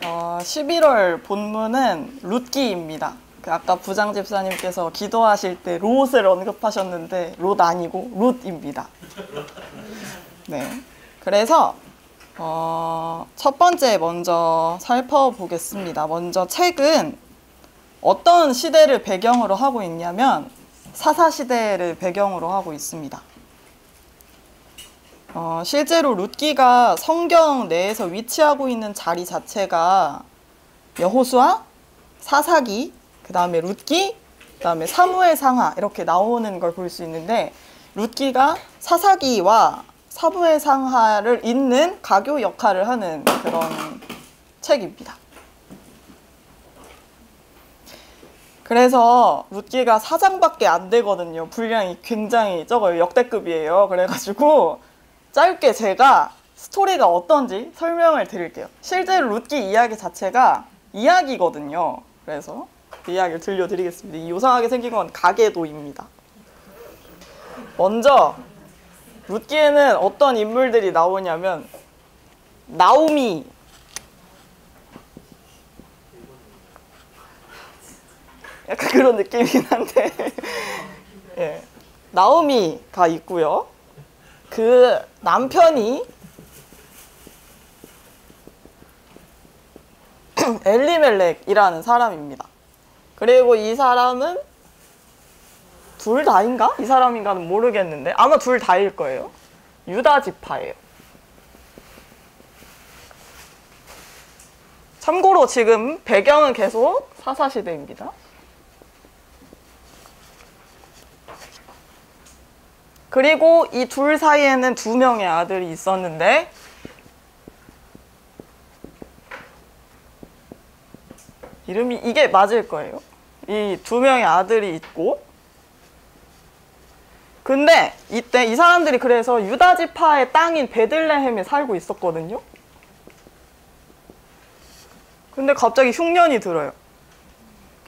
11월 본문은 룻기입니다. 아까 부장 집사님께서 기도하실 때 롯을 언급하셨는데 롯 아니고 룻입니다. 네. 그래서 첫 번째 먼저 살펴보겠습니다. 먼저 책은 어떤 시대를 배경으로 하고 있냐면 사사시대를 배경으로 하고 있습니다. 실제로 룻기가 성경 내에서 위치하고 있는 자리 자체가 여호수아, 사사기, 그 다음에 룻기, 그 다음에 사무엘 상하 이렇게 나오는 걸 볼 수 있는데 룻기가 사사기와 사무엘 상하를 잇는 가교 역할을 하는 그런 책입니다. 그래서 룻기가 4장밖에 안 되거든요. 분량이 굉장히 적어요. 역대급이에요. 그래가지고 짧게 제가 스토리가 어떤지 설명을 드릴게요. 실제로 룻기 이야기 자체가 이야기거든요. 그래서 그 이야기를 들려드리겠습니다. 이 요상하게 생긴 건 가계도입니다. 먼저 룻기에는 어떤 인물들이 나오냐면 나오미, 약간 그런 느낌이긴 한데 예, 나오미가 있고요. 그 남편이 엘리멜렉이라는 사람입니다. 그리고 이 사람은 둘 다인가? 이 사람인가는 모르겠는데 아마 둘 다일 거예요. 유다 지파예요. 참고로 지금 배경은 계속 사사시대입니다. 그리고 이 둘 사이에는 2명의 아들이 있었는데 이름이 이게 맞을 거예요. 이 2명의 아들이 있고 근데 이때 이 사람들이 그래서 유다 지파의 땅인 베들레헴에 살고 있었거든요. 근데 갑자기 흉년이 들어요.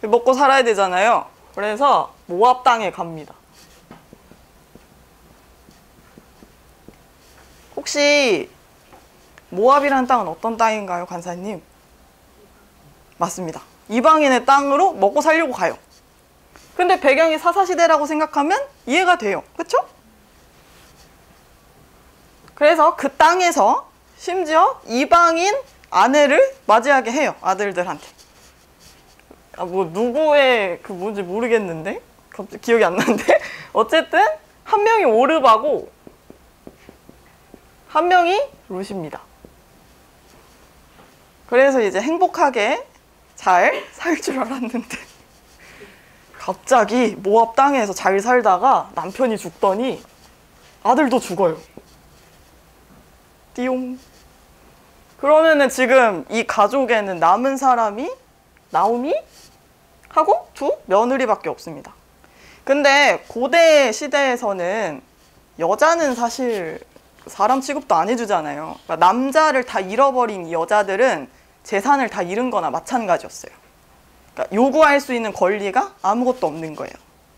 먹고 살아야 되잖아요. 그래서 모압 땅에 갑니다. 혹시 모압이라는 땅은 어떤 땅인가요, 간사님? 맞습니다. 이방인의 땅으로 먹고 살려고 가요. 근데 배경이 사사시대라고 생각하면 이해가 돼요. 그쵸? 그래서 그 땅에서 심지어 이방인 아내를 맞이하게 해요. 아들들한테. 뭐 누구의 그 뭔지 모르겠는데 갑자기 기억이 안 나는데 어쨌든 한 명이 오르바고 한 명이 룻입니다. 그래서 이제 행복하게 잘 살 줄 알았는데 갑자기 모압 땅에서 잘 살다가 남편이 죽더니 아들도 죽어요. 띠용. 그러면은 지금 이 가족에는 남은 사람이 나오미 하고 2 며느리밖에 없습니다. 근데 고대 시대에서는 여자는 사실 사람 취급도 안 해주잖아요. 그러니까 남자를 다 잃어버린 이 여자들은 재산을 다 잃은 거나 마찬가지였어요. 그러니까 요구할 수 있는 권리가 아무것도 없는 거예요.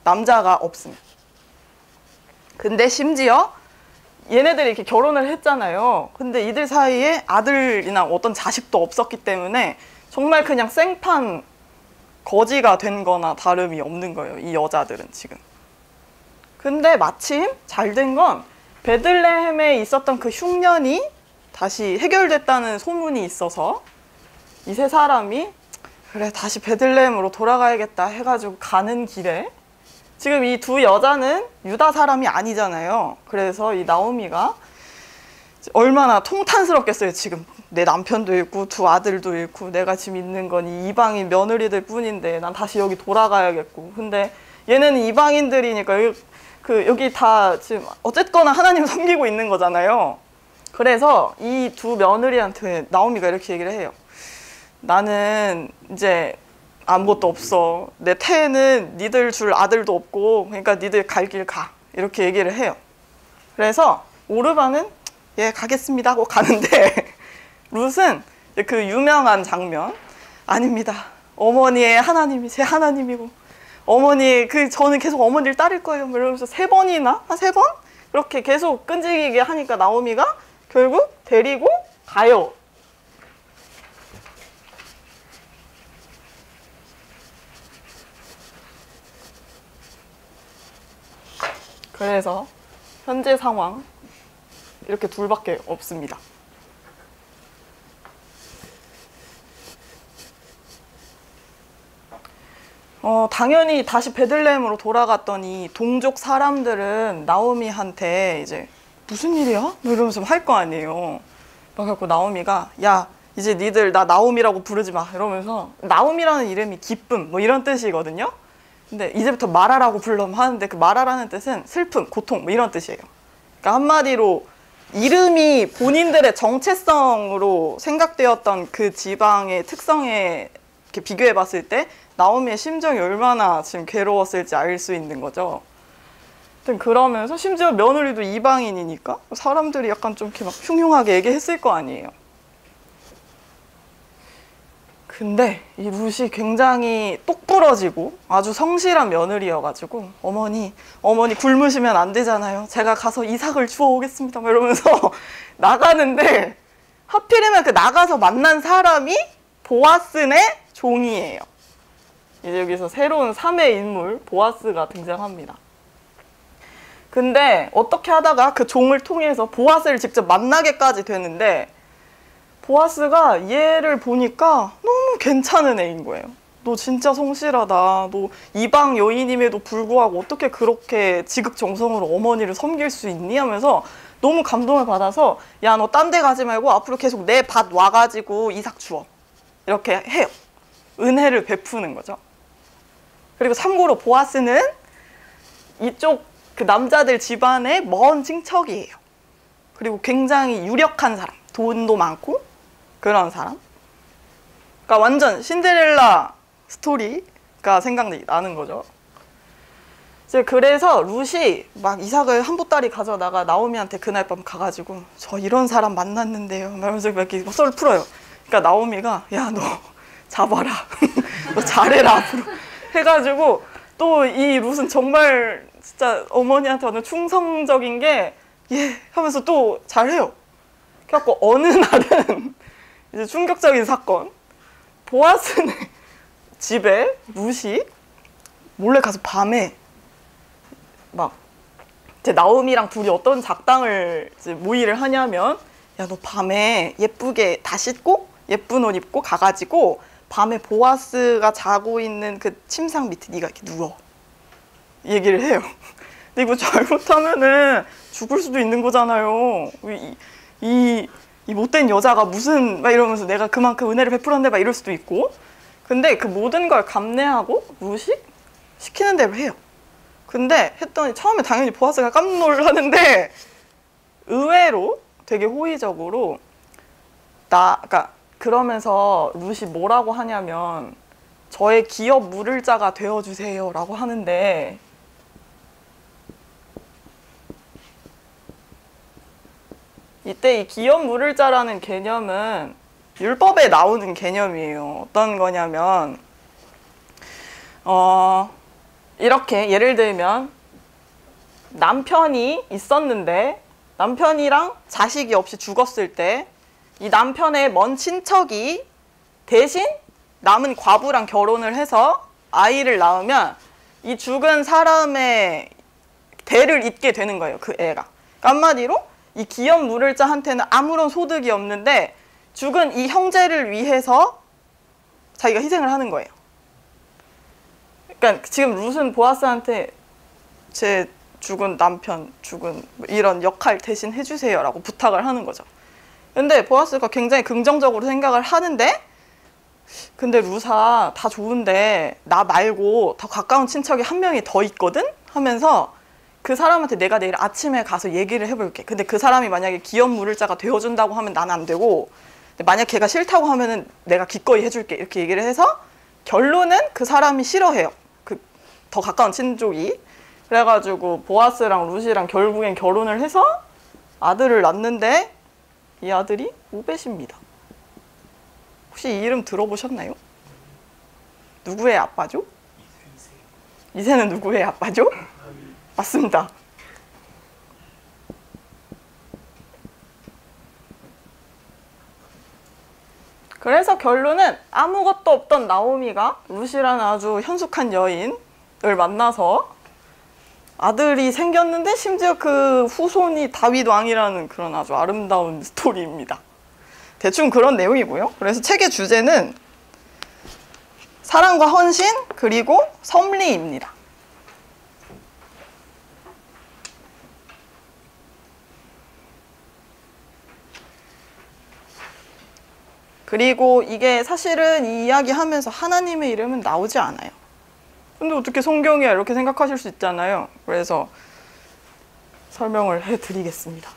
남자가 없으면. 근데 심지어 얘네들이 이렇게 결혼을 했잖아요. 근데 이들 사이에 아들이나 어떤 자식도 없었기 때문에 정말 그냥 생판 거지가 된 거나 다름이 없는 거예요. 이 여자들은 지금. 근데 마침 잘 된 건 베들레헴에 있었던 그 흉년이 다시 해결됐다는 소문이 있어서 이 3사람이 그래 다시 베들레헴으로 돌아가야겠다 해가지고 가는 길에 지금 이 2 여자는 유다 사람이 아니잖아요. 그래서 이 나오미가 얼마나 통탄스럽겠어요. 지금 내 남편도 잃고 2 아들도 잃고 내가 지금 있는 건 이 이방인 며느리들 뿐인데 난 다시 여기 돌아가야겠고 근데 얘네는 이방인들이니까 여기 다 지금 어쨌거나 하나님 섬기고 있는 거잖아요. 그래서 이 2 며느리한테 나오미가 이렇게 얘기를 해요. 나는 이제 아무것도 없어. 내 태에는 니들 줄 아들도 없고 그러니까 니들 갈 길 가. 이렇게 얘기를 해요. 그래서 오르바는 예 가겠습니다 하고 가는데 룻은 그 유명한 장면 아닙니다. 어머니의 하나님이 제 하나님이고 어머니 저는 계속 어머니를 따를 거예요. 이러면서 3번이나 한 3번 그렇게 계속 끈질기게 하니까 나오미가 결국 데리고 가요. 그래서 현재 상황 이렇게 둘밖에 없습니다. 당연히 다시 베들레헴으로 돌아갔더니 동족 사람들은 나오미한테 이제 무슨 일이야? 뭐 이러면서 할 거 아니에요. 그래갖고 나오미가 야 이제 니들 나 나오미라고 부르지 마 이러면서 나오미라는 이름이 기쁨 뭐 이런 뜻이거든요. 근데 이제부터 마라라고 불러면 하는데 그 마라라는 뜻은 슬픔, 고통 뭐 이런 뜻이에요. 그러니까 한마디로 이름이 본인들의 정체성으로 생각되었던 그 지방의 특성에 이렇게 비교해 봤을 때 나오미의 심정이 얼마나 지금 괴로웠을지 알 수 있는 거죠. 그러면서 심지어 며느리도 이방인이니까 사람들이 약간 좀 이렇게 막 흉흉하게 얘기했을 거 아니에요. 근데 이 룻이 굉장히 똑부러지고 아주 성실한 며느리여가지고 어머니 굶으시면 안 되잖아요. 제가 가서 이삭을 주워오겠습니다. 막 이러면서 나가는데 하필이면 그 나가서 만난 사람이 보아스네 종이에요. 이제 여기서 새로운 3의 인물 보아스가 등장합니다. 근데 어떻게 하다가 그 종을 통해서 보아스를 직접 만나게까지 되는데 보아스가 얘를 보니까 너무 괜찮은 애인 거예요. 너 진짜 성실하다. 너 이방 여인임에도 불구하고 어떻게 그렇게 지극정성으로 어머니를 섬길 수 있니? 하면서 너무 감동을 받아서 야, 너 딴 데 가지 말고 앞으로 계속 내 밭 와가지고 이삭 주워. 이렇게 해요. 은혜를 베푸는 거죠. 그리고 참고로 보아스는 이쪽 그 남자들 집안의 먼 친척이에요. 그리고 굉장히 유력한 사람, 돈도 많고 그런 사람. 그러니까 완전 신데렐라 스토리가 생각나는 거죠. 그래서 룻이 막 이삭을 한 보따리 가져다가 나오미한테 그날 밤 가가지고 저 이런 사람 만났는데요. 말하면서 이렇게 썰을 풀어요. 그러니까 나오미가 야, 너 잡아라. 너 잘해라 앞으로. 해가지고 또 이 룻은 정말 진짜 어머니한테 완전 충성적인 게 예 하면서 또 잘해요. 그래갖고 어느 날은 이제 충격적인 사건. 보아스네 집에 룻이 몰래 가서 밤에 막 이제 나오미랑 둘이 어떤 작당을 이제 모의를 하냐면 야, 너 밤에 예쁘게 다 씻고 예쁜 옷 입고 가가지고 밤에 보아스가 자고 있는 그 침상 밑에 네가 이렇게 누워. 얘기를 해요. 근데 이거 잘못하면은 죽을 수도 있는 거잖아요. 이 못된 여자가 무슨 막 이러면서 내가 그만큼 은혜를 베풀었는데 막 이럴 수도 있고. 근데 그 모든 걸 감내하고 룻이 시키는 대로 해요. 근데 했더니 처음에 당연히 보아스가 깜놀하는데 의외로 되게 호의적으로 그러니까 그러면서 룻이 뭐라고 하냐면 저의 기업 물을 자가 되어주세요 라고 하는데 이때 이 기업 물을 자라는 개념은 율법에 나오는 개념이에요. 어떤 거냐면 이렇게 예를 들면 남편이 있었는데 남편이랑 자식이 없이 죽었을 때 이 남편의 먼 친척이 대신 남은 과부랑 결혼을 해서 아이를 낳으면 이 죽은 사람의 대를 잇게 되는 거예요. 그 애가. 그러니까 한마디로 이 기업 물을 자한테는 아무런 소득이 없는데 죽은 이 형제를 위해서 자기가 희생을 하는 거예요. 그러니까 지금 룻은 보아스한테 제 죽은 남편, 죽은 이런 역할 대신 해주세요 라고 부탁을 하는 거죠. 근데 보아스가 굉장히 긍정적으로 생각을 하는데 근데 룻아 다 좋은데 나 말고 더 가까운 친척이 한 명이 더 있거든? 하면서 그 사람한테 내가 내일 아침에 가서 얘기를 해볼게. 근데 그 사람이 만약에 기업 물을 자가 되어준다고 하면 난 안 되고 만약 걔가 싫다고 하면은 내가 기꺼이 해줄게. 이렇게 얘기를 해서 결론은 그 사람이 싫어해요. 그 더 가까운 친족이. 그래가지고 보아스랑 룻이랑 결국엔 결혼을 해서 아들을 낳는데 이 아들이 오벳입니다. 혹시 이 이름 들어보셨나요? 누구의 아빠죠? 이새는 누구의 아빠죠? 맞습니다. 그래서 결론은 아무것도 없던 나오미가 룻이라는 아주 현숙한 여인을 만나서 아들이 생겼는데 심지어 그 후손이 다윗 왕이라는 그런 아주 아름다운 스토리입니다. 대충 그런 내용이고요. 그래서 책의 주제는 사랑과 헌신 그리고 섭리입니다. 그리고 이게 사실은 이 이야기 하면서 하나님의 이름은 나오지 않아요. 근데 어떻게 성경이야 이렇게 생각하실 수 있잖아요. 그래서 설명을 해드리겠습니다.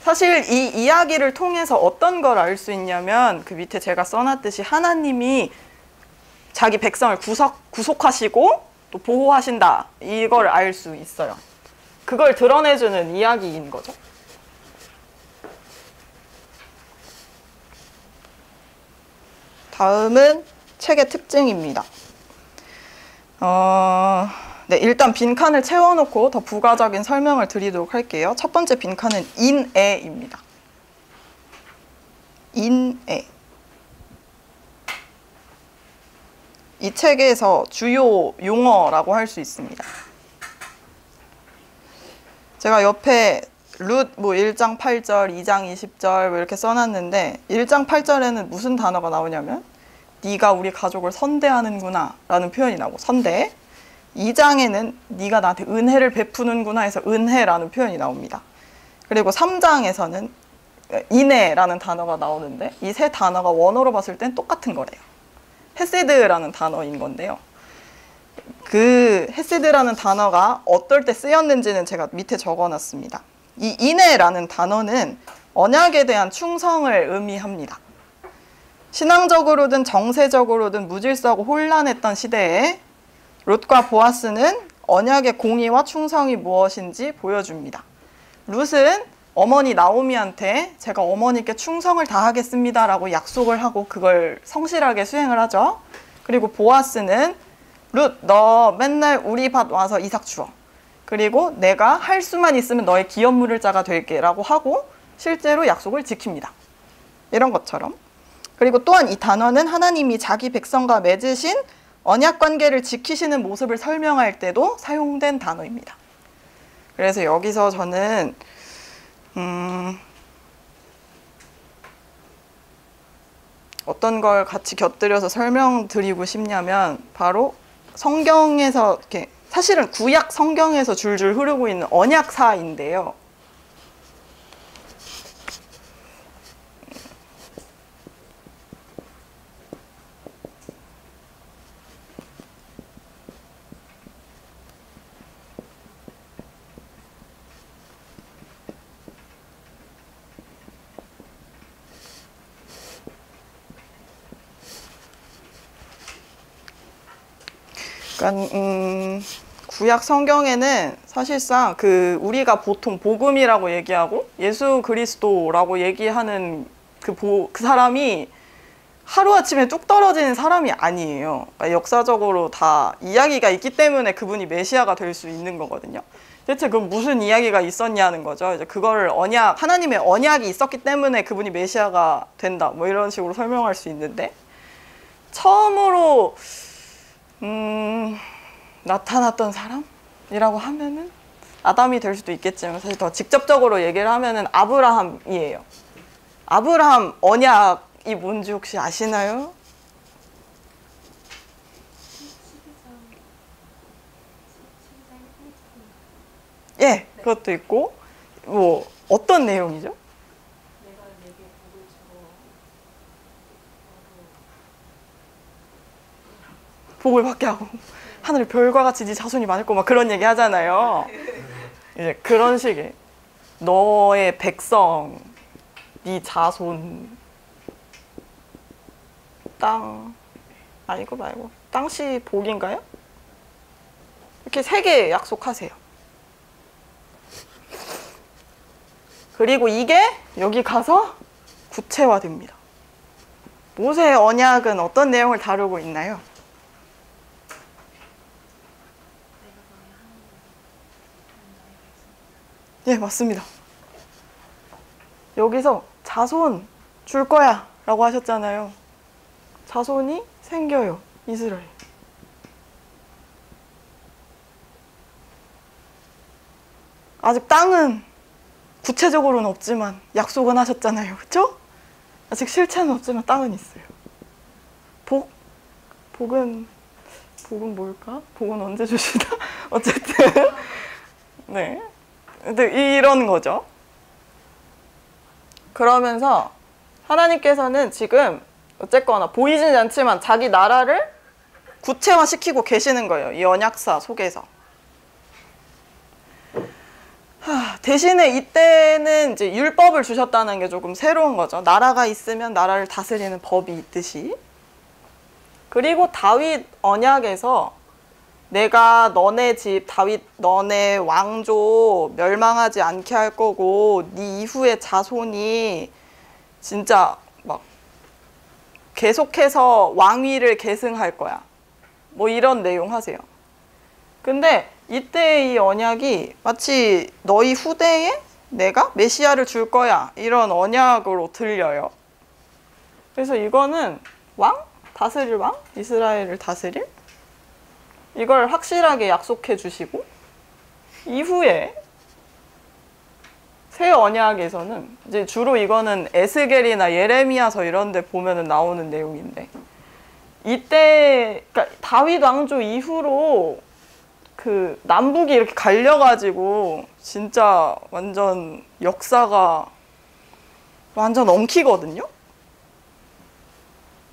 사실 이 이야기를 통해서 어떤 걸 알 수 있냐면 그 밑에 제가 써놨듯이 하나님이 자기 백성을 구속하시고 또 보호하신다 이걸 알 수 있어요. 그걸 드러내주는 이야기인 거죠. 다음은 책의 특징입니다. 네, 일단 빈칸을 채워놓고 더 부가적인 설명을 드리도록 할게요. 첫 번째 빈칸은 인애입니다. 인애. 이 책에서 주요 용어라고 할 수 있습니다. 제가 옆에 룻 1장 8절, 2장 20절 이렇게 써놨는데 1장 8절에는 무슨 단어가 나오냐면 네가 우리 가족을 선대하는구나 라는 표현이 나오고 선대. 2장에는 네가 나한테 은혜를 베푸는구나 해서 은혜라는 표현이 나옵니다. 그리고 3장에서는 인애라는 단어가 나오는데 이 세 단어가 원어로 봤을 땐 똑같은 거래요. 헤세드라는 단어인 건데요. 그 헤세드라는 단어가 어떨 때 쓰였는지는 제가 밑에 적어놨습니다. 이 인애라는 단어는 언약에 대한 충성을 의미합니다. 신앙적으로든 정세적으로든 무질서하고 혼란했던 시대에 룻과 보아스는 언약의 공의와 충성이 무엇인지 보여줍니다. 룻은 어머니 나오미한테 제가 어머니께 충성을 다하겠습니다 라고 약속을 하고 그걸 성실하게 수행을 하죠. 그리고 보아스는 룻, 너 맨날 우리 밭 와서 이삭 주워. 그리고 내가 할 수만 있으면 너의 기업 물을 자가 될게 라고 하고 실제로 약속을 지킵니다. 이런 것처럼. 그리고 또한 이 단어는 하나님이 자기 백성과 맺으신 언약 관계를 지키시는 모습을 설명할 때도 사용된 단어입니다. 그래서 여기서 저는 어떤 걸 같이 곁들여서 설명드리고 싶냐면 바로 성경에서 이렇게 사실은 구약 성경에서 줄줄 흐르고 있는 언약사인데요. 그러니까 구약 성경에는 사실상 우리가 보통 복음이라고 얘기하고 예수 그리스도라고 얘기하는 그 사람이 하루아침에 뚝 떨어지는 사람이 아니에요. 그러니까 역사적으로 다 이야기가 있기 때문에 그분이 메시아가 될 수 있는 거거든요. 대체 그럼 무슨 이야기가 있었냐는 거죠. 이제 그걸 하나님의 언약이 있었기 때문에 그분이 메시아가 된다. 뭐 이런 식으로 설명할 수 있는데 처음으로 나타났던 사람이라고 하면은 아담이 될 수도 있겠지만 사실 더 직접적으로 얘기를 하면은 아브라함이에요. 아브라함 언약이 뭔지 혹시 아시나요? 예, 그것도 있고 뭐 어떤 내용이죠? 복을 받게 하고 하늘에 별과 같이 네 자손이 많을 거 막 그런 얘기 하잖아요. 이제 그런 식의 너의 백성, 네 자손, 땅 아니고 말고 땅시 복인가요? 이렇게 3개 약속하세요. 그리고 이게 여기 가서 구체화됩니다. 모세의 언약은 어떤 내용을 다루고 있나요? 예, 맞습니다. 여기서 자손 줄 거야 라고 하셨잖아요. 자손이 생겨요. 이스라엘. 아직 땅은 구체적으로는 없지만 약속은 하셨잖아요. 그쵸? 아직 실체는 없지만 땅은 있어요. 복은 뭘까? 복은 언제 주시나? 어쨌든 네, 근데 이런 거죠. 그러면서 하나님께서는 지금 어쨌거나 보이진 않지만 자기 나라를 구체화시키고 계시는 거예요. 이 언약사 속에서. 대신에 이때는 이제 율법을 주셨다는 게 조금 새로운 거죠. 나라가 있으면 나라를 다스리는 법이 있듯이. 그리고 다윗 언약에서 내가 너네 집 다윗 너네 왕조 멸망하지 않게 할 거고 네 이후의 자손이 진짜 막 계속해서 왕위를 계승할 거야. 뭐 이런 내용 하세요. 근데 이때 이 언약이 마치 너희 후대에 내가 메시아를 줄 거야 이런 언약으로 들려요. 그래서 이거는 왕? 다스릴 왕? 이스라엘을 다스릴? 이걸 확실하게 약속해 주시고 이후에 새 언약에서는 이제 주로 이거는 에스겔이나 예레미야서 이런 데 보면은 나오는 내용인데 이때 그러니까 다윗 왕조 이후로 그 남북이 이렇게 갈려가지고 진짜 완전 역사가 완전 엉키거든요.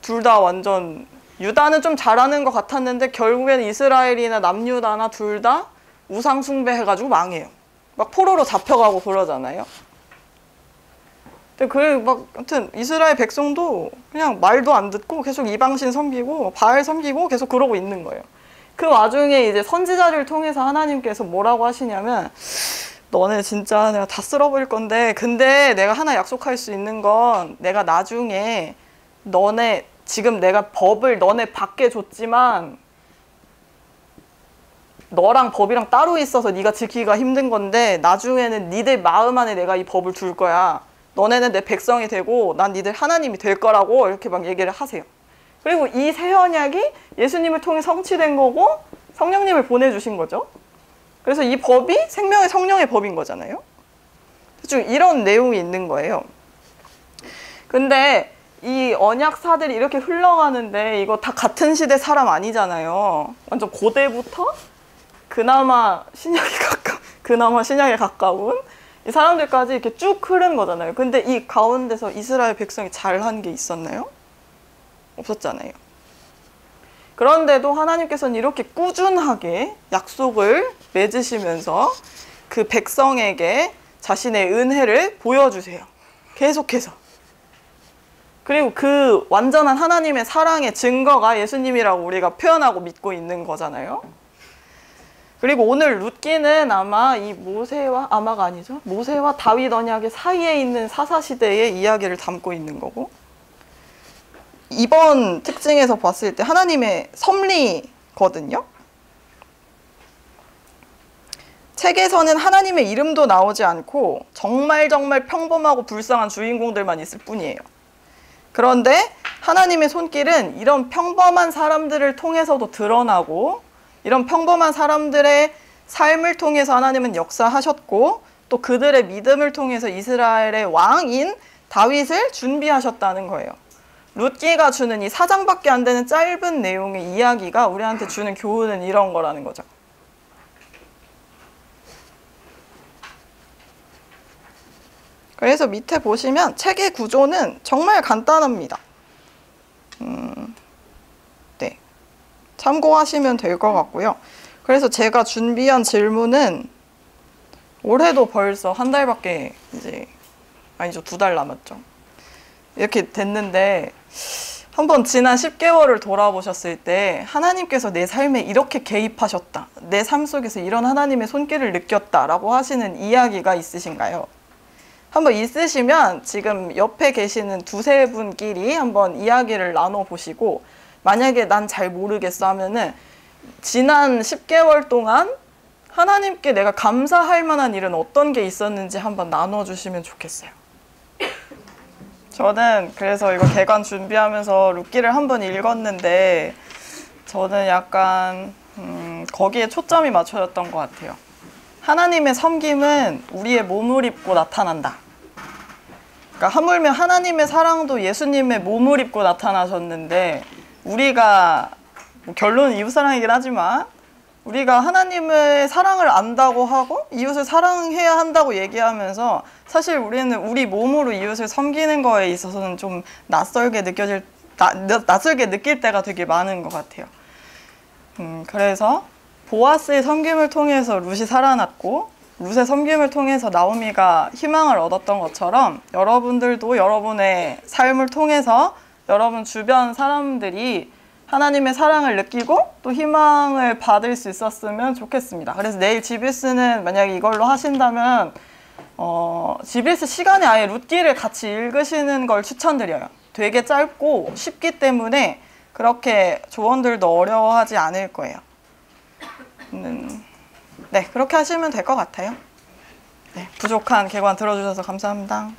둘 다 완전 유다는 좀 잘하는 것 같았는데 결국에는 이스라엘이나 남유다나 둘 다 우상 숭배해가지고 망해요. 막 포로로 잡혀가고 그러잖아요. 근데 그 막 아무튼 이스라엘 백성도 그냥 말도 안 듣고 계속 이방신 섬기고 바알 섬기고 계속 그러고 있는 거예요. 그 와중에 이제 선지자를 통해서 하나님께서 뭐라고 하시냐면 너네 진짜 내가 다 쓸어버릴 건데 근데 내가 하나 약속할 수 있는 건 내가 나중에 너네 지금 내가 법을 너네 밖에 줬지만 너랑 법이랑 따로 있어서 네가 지키기가 힘든 건데 나중에는 니들 마음 안에 내가 이 법을 둘 거야. 너네는 내 백성이 되고 난 니들 하나님이 될 거라고 이렇게 막 얘기를 하세요. 그리고 이 새 언약이 예수님을 통해 성취된 거고 성령님을 보내주신 거죠. 그래서 이 법이 생명의 성령의 법인 거잖아요. 좀 이런 내용이 있는 거예요. 근데 이 언약사들이 이렇게 흘러가는데 이거 다 같은 시대 사람 아니잖아요. 완전 고대부터 그나마 신약에 가까운 이 사람들까지 이렇게 쭉 흐른 거잖아요. 근데 이 가운데서 이스라엘 백성이 잘한 게 있었나요? 없었잖아요. 그런데도 하나님께서는 이렇게 꾸준하게 약속을 맺으시면서 그 백성에게 자신의 은혜를 보여주세요. 계속해서. 그리고 그 완전한 하나님의 사랑의 증거가 예수님이라고 우리가 표현하고 믿고 있는 거잖아요. 그리고 오늘 룻기는 아마 이 모세와 다윗 언약의 사이에 있는 사사시대의 이야기를 담고 있는 거고 이번 특징에서 봤을 때 하나님의 섭리거든요. 책에서는 하나님의 이름도 나오지 않고 정말 평범하고 불쌍한 주인공들만 있을 뿐이에요. 그런데 하나님의 손길은 이런 평범한 사람들을 통해서도 드러나고 이런 평범한 사람들의 삶을 통해서 하나님은 역사하셨고 또 그들의 믿음을 통해서 이스라엘의 왕인 다윗을 준비하셨다는 거예요. 룻기가 주는 이 4장밖에 안 되는 짧은 내용의 이야기가 우리한테 주는 교훈은 이런 거라는 거죠. 그래서 밑에 보시면 책의 구조는 정말 간단합니다. 네, 참고하시면 될 것 같고요. 그래서 제가 준비한 질문은 올해도 벌써 한 달밖에 아니죠, 2달 남았죠. 이렇게 됐는데 한번 지난 10개월을 돌아보셨을 때 하나님께서 내 삶에 이렇게 개입하셨다, 내 삶 속에서 이런 하나님의 손길을 느꼈다라고 하시는 이야기가 있으신가요? 한번 있으시면 지금 옆에 계시는 2-3분끼리 한번 이야기를 나눠보시고 만약에 난 잘 모르겠어 하면은 지난 10개월 동안 하나님께 내가 감사할 만한 일은 어떤 게 있었는지 한번 나눠주시면 좋겠어요. 저는 그래서 이거 개관 준비하면서 룻기를 한번 읽었는데 저는 약간 거기에 초점이 맞춰졌던 것 같아요. 하나님의 섬김은 우리의 몸을 입고 나타난다. 그러니까 하물며 하나님의 사랑도 예수님의 몸을 입고 나타나셨는데 우리가 결론은 이웃사랑이긴 하지만 우리가 하나님의 사랑을 안다고 하고 이웃을 사랑해야 한다고 얘기하면서 사실 우리는 우리 몸으로 이웃을 섬기는 거에 있어서는 좀 낯설게 느낄 때가 되게 많은 것 같아요. 그래서 보아스의 섬김을 통해서 룻이 살아났고 룻의 섬김을 통해서 나오미가 희망을 얻었던 것처럼 여러분들도 여러분의 삶을 통해서 여러분 주변 사람들이 하나님의 사랑을 느끼고 또 희망을 받을 수 있었으면 좋겠습니다. 그래서 내일 지빌스는 만약에 이걸로 하신다면 지빌스 시간에 아예 룻기를 같이 읽으시는 걸 추천드려요. 되게 짧고 쉽기 때문에 그렇게 조언들도 어려워하지 않을 거예요. 네, 그렇게 하시면 될 것 같아요. 네, 부족한 개관 들어주셔서 감사합니다.